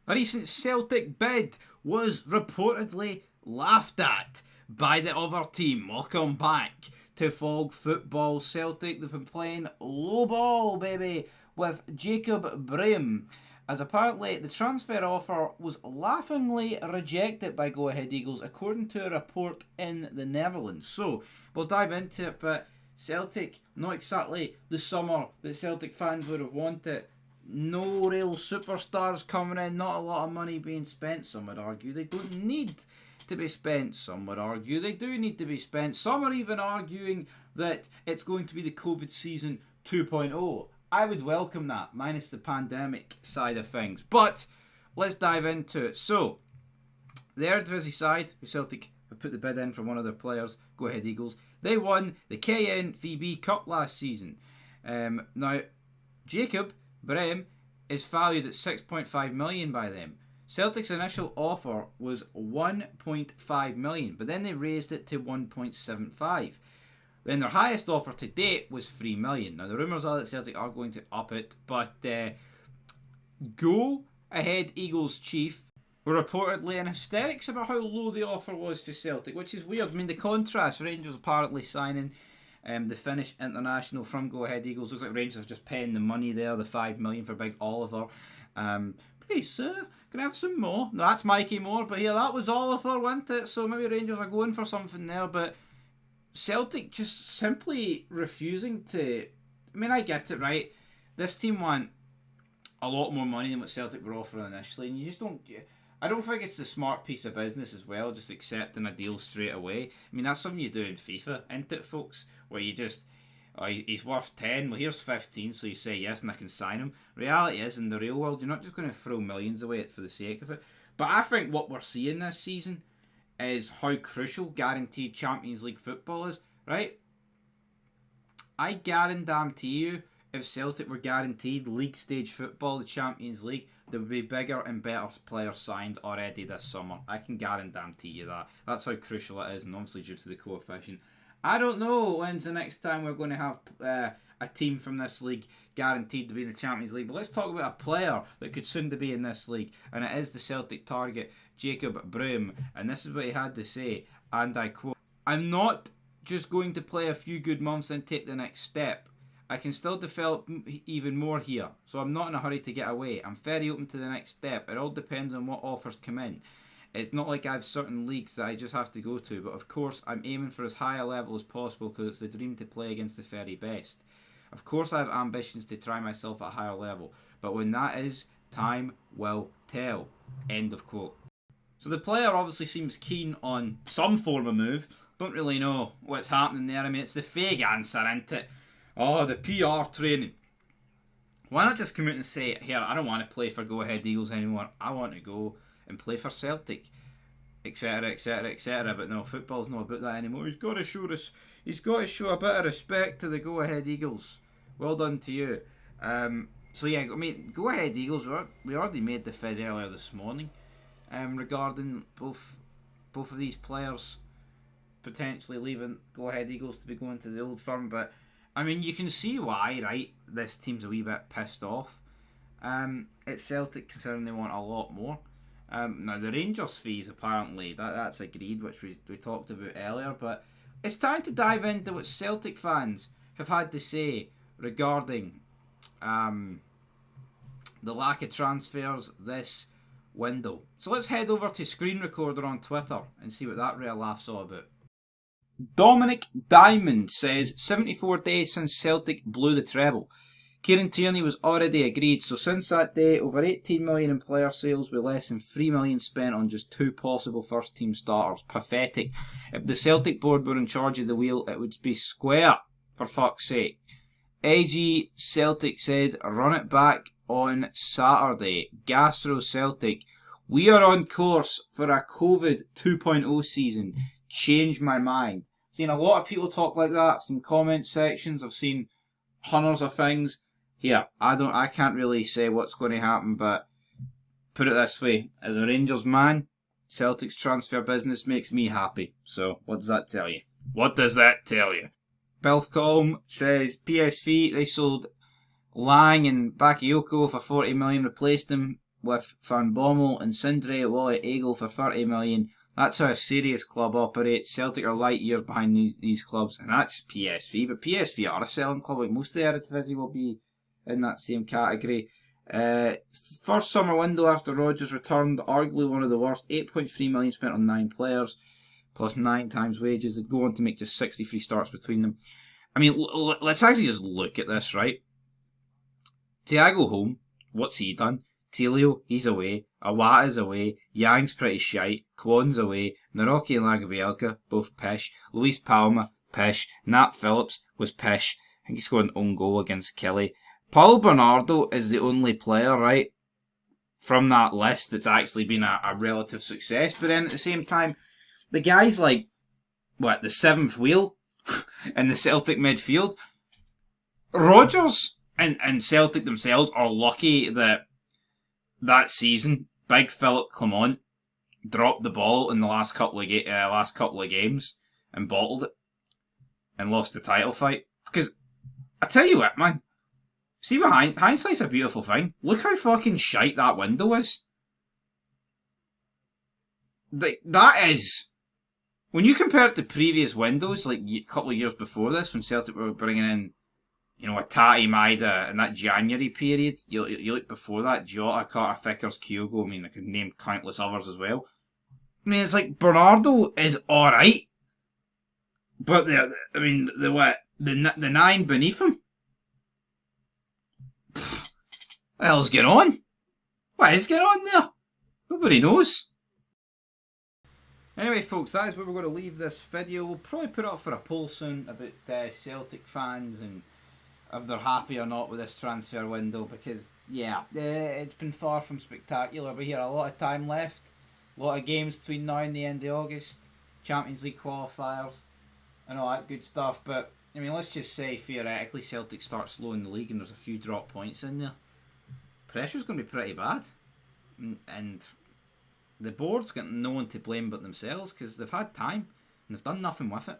A recent Celtic bid was reportedly laughed at by the other team. Welcome back to Fog Football. Celtic, they've been playing low ball, baby, with Jacob Broum, as apparently the transfer offer was laughingly rejected by Go Ahead Eagles, according to a report in the Netherlands. So, we'll dive into it, but Celtic, not exactly the summer that Celtic fans would have wanted. No real superstars coming in, not a lot of money being spent. Some would argue they don't need to be spent. Some would argue they do need to be spent. Some are even arguing that it's going to be the COVID season 2.0. I would welcome that, minus the pandemic side of things. But let's dive into it. So, the Eredivisie side, who Celtic have put the bid in for one of their players, Go Ahead Eagles, they won the KNVB Cup last season. Now, Jacob Broum is valued at 6.5 million by them. Celtic's initial offer was 1.5 million, but then they raised it to 1.75. Then their highest offer to date was 3 million. Now the rumours are that Celtic are going to up it, but Go Ahead Eagles chief were reportedly in hysterics about how low the offer was for Celtic, which is weird. I mean, the contrast, Rangers apparently signing the Finnish international from Go Ahead Eagles. Looks like Rangers are just paying the money there, the 5 million for Big Oliver. Please, sir, can I have some more? No, that's Mikey Moore, but here, that was Oliver, wasn't it? So maybe Rangers are going for something there, but Celtic just simply refusing to... I mean, I get it, right? This team want a lot more money than what Celtic were offering initially, and you just don't... I don't think it's the smart piece of business as well, just accepting a deal straight away. I mean, that's something you do in FIFA, isn't it, folks? Where you just, he's worth 10, well, here's 15, so you say yes and I can sign him. Reality is, in the real world, you're not just going to throw millions away for the sake of it. But I think what we're seeing this season is how crucial guaranteed Champions League football is, right? I guarantee you, if Celtic were guaranteed league stage football, the Champions League, there would be bigger and better players signed already this summer. I can guarantee you that. That's how crucial it is, and obviously due to the coefficient. I don't know when's the next time we're going to have a team from this league guaranteed to be in the Champions League. But let's talk about a player that could soon to be in this league, and it is the Celtic target, Jacob Broum. And this is what he had to say, and I quote, "I'm not just going to play a few good months and take the next step. I can still develop even more here, so I'm not in a hurry to get away. I'm very open to the next step. It all depends on what offers come in. It's not like I have certain leagues that I just have to go to, but of course I'm aiming for as high a level as possible because it's the dream to play against the very best. Of course I have ambitions to try myself at a higher level, but when that is, time will tell." End of quote. So the player obviously seems keen on some form of move. Don't really know what's happening there. I mean, it's the vague answer, isn't it? Oh, the PR training. Why not just come out and say, here, I don't want to play for Go Ahead Eagles anymore. I want to go and play for Celtic, etc., etc., etc. But no, football's not about that anymore. He's got to show a bit of respect to the Go Ahead Eagles. Well done to you. So yeah, I mean, Go Ahead Eagles, we already made the fid earlier this morning regarding both of these players potentially leaving Go Ahead Eagles to be going to the old firm, but I mean, you can see why, right? This team's a wee bit pissed off at Celtic, considering they want a lot more. Now, the Rangers fees, apparently, that's agreed, which we talked about earlier, but it's time to dive into what Celtic fans have had to say regarding the lack of transfers this window. So let's head over to Screen Recorder on Twitter and see what that real laugh's all about. Dominic Diamond says 74 days since Celtic blew the treble. Kieran Tierney was already agreed, so since that day, over 18 million in player sales with less than 3 million spent on just 2 possible first team starters. Pathetic. If the Celtic board were in charge of the wheel, it would be square, for fuck's sake. AG Celtic said, run it back on Saturday. Gastro Celtic, we are on course for a COVID 2.0 season. Change my mind. Seen a lot of people talk like that. I've seen comment sections. I've seen hundreds of things. Here, I can't really say what's going to happen, but put it this way: as a Rangers man, Celtic's transfer business makes me happy. So, what does that tell you? What does that tell you? Belfcom says PSV, they sold Lang and Bakayoko for 40 million, replaced them with Van Bommel and Sindre Wally Eagle for 30 million. That's how a serious club operates. Celtic are light years behind these clubs, and that's PSV. But PSV are a selling club. Like most of the Eredivisie will be in that same category. First summer window after Rodgers returned, arguably one of the worst. 8.3 million spent on 9 players, plus 9 times wages. They'd go on to make just 63 starts between them. I mean, let's actually just look at this, right? Thiago home. What's he done? Tilio, he's away. Awata's away. Yang's pretty shite. Kwon's away. Naroki and Lagerbielke, both pish. Luis Palma, pish. Nat Phillips was pish. I think he scored an own goal against Kelly. Paulo Bernardo is the only player, right, from that list that's actually been a relative success. But then at the same time, the guy's like, what, the 7th wheel in the Celtic midfield? Rodgers and Celtic themselves are lucky that season, Big Philip Clement dropped the ball in the last couple of games and bottled it and lost the title fight. Because I tell you what, man, see what hindsight's a beautiful thing. Look how fucking shite that window is. That is, when you compare it to previous windows, like a couple of years before this, when Celtic were bringing in, a Tati Maida in that January period. You look before that, Jota, Carter Vickers, Kyogo. I mean, I could name countless others as well. I mean, it's like Bernardo is alright. But the 9 beneath him? What the hell's going on? What is going on there? Nobody knows. Anyway, folks, that is where we're going to leave this video. We'll probably put it up for a poll soon about Celtic fans and if they're happy or not with this transfer window, because it's been far from spectacular. We hear a lot of time left, a lot of games between now and the end of August, Champions League qualifiers and all that good stuff. But I mean, let's just say theoretically Celtic start slow in the league and there's a few drop points in there. Pressure's going to be pretty bad, and the board's got no one to blame but themselves because they've had time and they've done nothing with it.